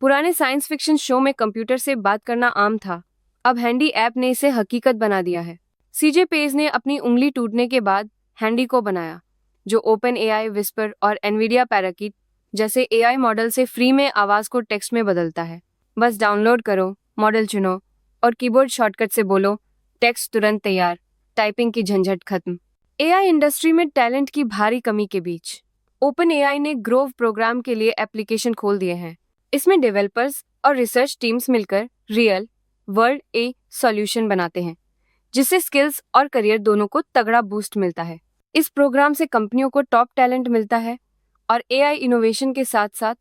पुराने science fiction show में computer से बात करना आम था, अब हैंडी ऐप ने इसे हकीकत बना दिया है। सीजे पेज ने अपनी उंगली टूटने के बाद हैंडी को बनाया, जो ओपन एआई, विस्पर और एनवीडिया पैराकीट जैसे एआई मॉडल से फ्री में आवाज को टेक्स्ट में बदलता है। बस डाउनलोड करो, मॉडल चुनो और कीबोर्ड शॉर्टकट से बोलो, टेक्स्ट तुरंत तैयार, टाइपिंग की झंझट खत्म। एआई इंडस्ट्री में टैलेंट की भारी कमी के बीच ओपन एआई ने ग्रोव प्रोग्राम के लिए एप्लीकेशन खोल दिए हैं। इसमें डेवलपर्स और रिसर्च टीम्स मिलकर रियल वर्ल्ड ए सॉल्यूशन बनाते हैं, जिससे स्किल्स और करियर दोनों को तगड़ा बूस्ट मिलता है। इस प्रोग्राम से कंपनियों को टॉप टैलेंट मिलता है और एआई इनोवेशन के साथ साथ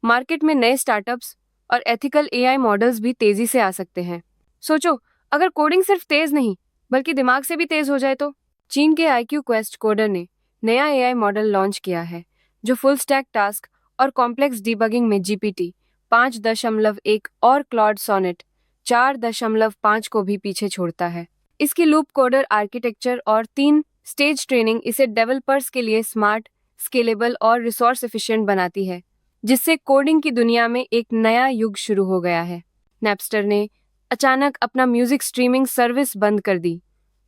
मार्केट में नए स्टार्टअप्स और एथिकल एआई मॉडल्स भी तेजी से आ सकते हैं। सोचो, अगर कोडिंग सिर्फ तेज नहीं बल्कि दिमाग से भी तेज हो जाए तो। चीन के IQ क्वेस्ट कोडर ने नया एआई मॉडल लॉन्च किया है, जो फुल स्टैक टास्क और कॉम्प्लेक्स डिबगिंग में GPT 5.1 और क्लॉड सोनेट 4.5 को भी पीछे छोड़ता है। इसकी लूप कोडर आर्किटेक्चर और 3 स्टेज ट्रेनिंग इसे डेवलपर्स के लिए स्मार्ट, स्केलेबल और रिसोर्स एफिशिएंट बनाती है, जिससे कोडिंग की दुनिया में एक नया युग शुरू हो गया है। नैपस्टर ने अचानक अपना म्यूजिक स्ट्रीमिंग सर्विस बंद कर दी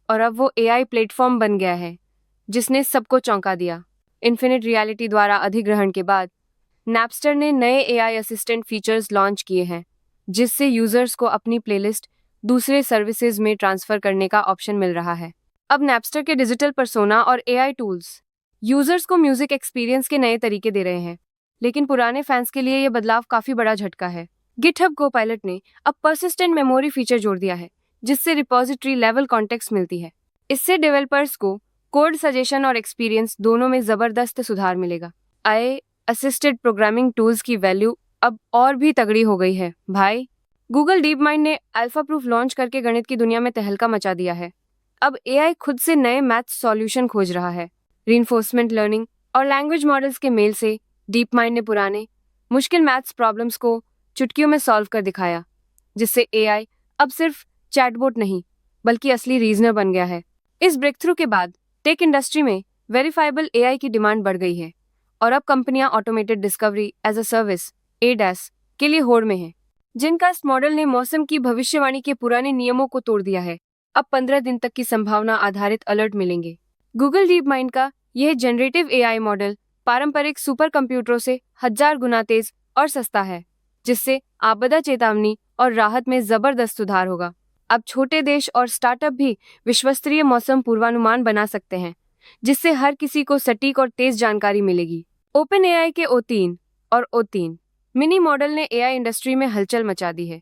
और अब वो एआई प्लेटफॉर्म बन गया है, जिसने सबको चौंका दिया। इन्फिनिट रियलिटी द्वारा अधिग्रहण के बाद नैपस्टर ने नए एआई असिस्टेंट फीचर्स लॉन्च किए हैं, जिससे यूजर्स को अपनी प्लेलिस्ट दूसरे सर्विसेज में ट्रांसफर करने का ऑप्शन मिल रहा है। अब नैपस्टर के डिजिटल पर्सोना और एआई टूल्स यूजर्स को म्यूजिक एक्सपीरियंस के नए तरीके दे रहे हैं, लेकिन पुराने फैंस के लिए यह बदलाव काफी बड़ा झटका है। गिटहब कोपायलट ने अब पर्सिस्टेंट मेमोरी फीचर जोड़ दिया है, जिससे रिपोजिटरी लेवल कॉन्टेक्स्ट मिलती है। इससे डेवलपर्स को कोड सजेशन और एक्सपीरियंस दोनों में जबरदस्त सुधार मिलेगा। AI असिस्टेड प्रोग्रामिंग टूल्स की वैल्यू अब और भी तगड़ी हो गई है भाई। गूगल डीप माइंड ने अल्फा प्रूफ लॉन्च करके गणित की दुनिया में तहलका मचा दिया है। अब AI खुद से नए मैथ सॉल्यूशन खोज रहा है। रीइंफोर्समेंट लर्निंग और लैंग्वेज मॉडल्स के मेल से डीप माइंड ने पुराने मुश्किल मैथ्स प्रॉब्लम्स को चुटकियों में सॉल्व कर दिखाया, जिससे AI अब सिर्फ चैटबॉट नहीं बल्कि असली रीजनर बन गया है। इस ब्रेक थ्रू के बाद टेक इंडस्ट्री में वेरीफाइबल AI की डिमांड बढ़ गई है और अब कंपनियां automated discovery as a service ADAS के लिए होड़ में हैं। जिनकास्ट मॉडल ने मौसम की भविष्यवाणी के पुराने नियमों को तोड़ दिया है। अब 15 दिन तक की संभावना आधारित अलर्ट मिलेंगे। गूगल डीप माइंड का यह जनरेटिव AI मॉडल पारंपरिक सुपर कंप्यूटरों से 1000 गुना तेज और सस्ता है, जिससे आपदा चेतावनी और राहत में जबरदस्त सुधार होगा। अब छोटे देश और स्टार्टअप भी विश्वस्तरीय मौसम पूर्वानुमान बना सकते हैं, जिससे हर किसी को सटीक और तेज जानकारी मिलेगी। ओपन AI के O3 और O3 मिनी मॉडल ने AI इंडस्ट्री में हलचल मचा दी है।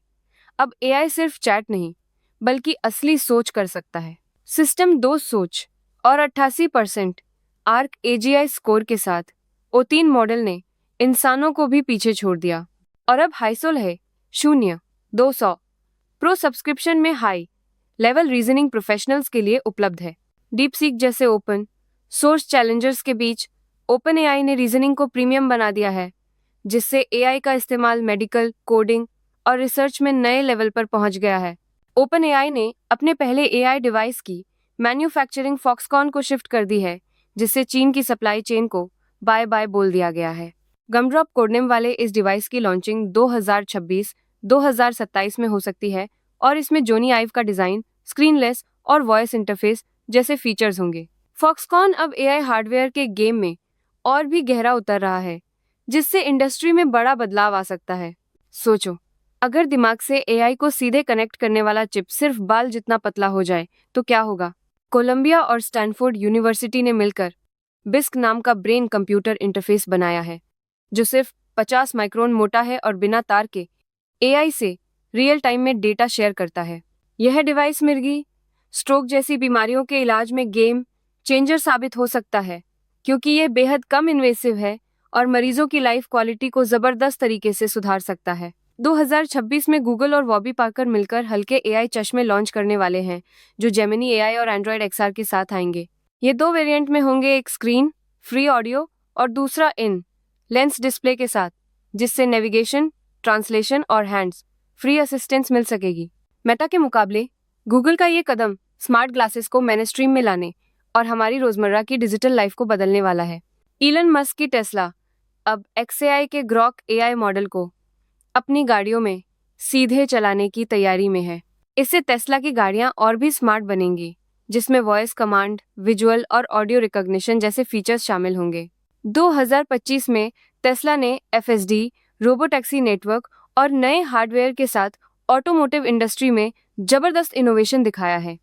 अब AI सिर्फ चैट नहीं बल्कि असली सोच कर सकता है। सिस्टम 2 सोच और 88% आर्क AGI स्कोर के साथ O3 मॉडल ने इंसानों को भी पीछे छोड़ दिया और अब हाईसोल है 0-200 प्रो सब्सक्रिप्शन में हाई लेवल रीजनिंग प्रोफेशनल्स के लिए उपलब्ध है। डीप सीक जैसे ओपन सोर्स चैलेंजर्स के बीच ओपन AI ने रीजनिंग को प्रीमियम बना दिया है, जिससे AI का इस्तेमाल मेडिकल, कोडिंग और रिसर्च में नए लेवल पर पहुंच गया है। ओपन AI ने अपने पहले AI डिवाइस की मैन्युफैक्चरिंग फॉक्सकॉन को शिफ्ट कर दी है, जिससे चीन की सप्लाई चेन को बाय बाय बोल दिया गया है। गमड्रॉप कोडनेम वाले इस डिवाइस की लॉन्चिंग 2026-2027 में हो सकती है और इसमें जोनी आइव का डिजाइन, स्क्रीनलेस और वॉइस इंटरफेस जैसे फीचर्स होंगे। फॉक्सकॉन अब AI हार्डवेयर के गेम में और भी गहरा उतर रहा है, जिससे इंडस्ट्री में बड़ा बदलाव आ सकता है। सोचो, अगर दिमाग से AI को सीधे कनेक्ट करने वाला चिप सिर्फ बाल जितना पतला हो जाए तो क्या होगा। कोलंबिया और स्टैनफोर्ड यूनिवर्सिटी ने मिलकर बिस्क नाम का ब्रेन कंप्यूटर इंटरफेस बनाया है, जो सिर्फ 50 माइक्रोन मोटा है और बिना तार के AI से रियल टाइम में डेटा शेयर करता है। यह डिवाइस मिर्गी, स्ट्रोक जैसी बीमारियों के इलाज में गेम चेंजर साबित हो सकता है, क्योंकि यह बेहद कम इन्वेसिव है और मरीजों की लाइफ क्वालिटी को जबरदस्त तरीके से सुधार सकता है। 2026 में गूगल और वॉबी पार्कर मिलकर हल्के AI चश्मे लॉन्च करने वाले हैं, जो जेमिनी AI और एंड्रॉयड XR के साथ आएंगे। ये 2 वेरिएंट में होंगे, एक स्क्रीन फ्री ऑडियो और दूसरा इन लेंस डिस्प्ले के साथ, जिससे नेविगेशन, ट्रांसलेशन और हैंड्स फ्री असिस्टेंस मिल सकेगी। मेटा के मुकाबले गूगल का ये कदम स्मार्ट ग्लासेस को मेनस्ट्रीम में लाने और हमारी रोजमर्रा की डिजिटल लाइफ को बदलने वाला है। इलन मस्क की टेस्ला अब XAI के ग्रॉक AI मॉडल को अपनी गाड़ियों में सीधे चलाने की तैयारी में है। इससे टेस्ला की गाड़ियां और भी स्मार्ट बनेंगी, जिसमें वॉइस कमांड, विजुअल और ऑडियो रिकॉग्निशन जैसे फीचर्स शामिल होंगे। 2025 में टेस्ला ने एफएसडी, रोबोटैक्सी नेटवर्क और नए हार्डवेयर के साथ ऑटोमोटिव इंडस्ट्री में जबरदस्त इनोवेशन दिखाया है।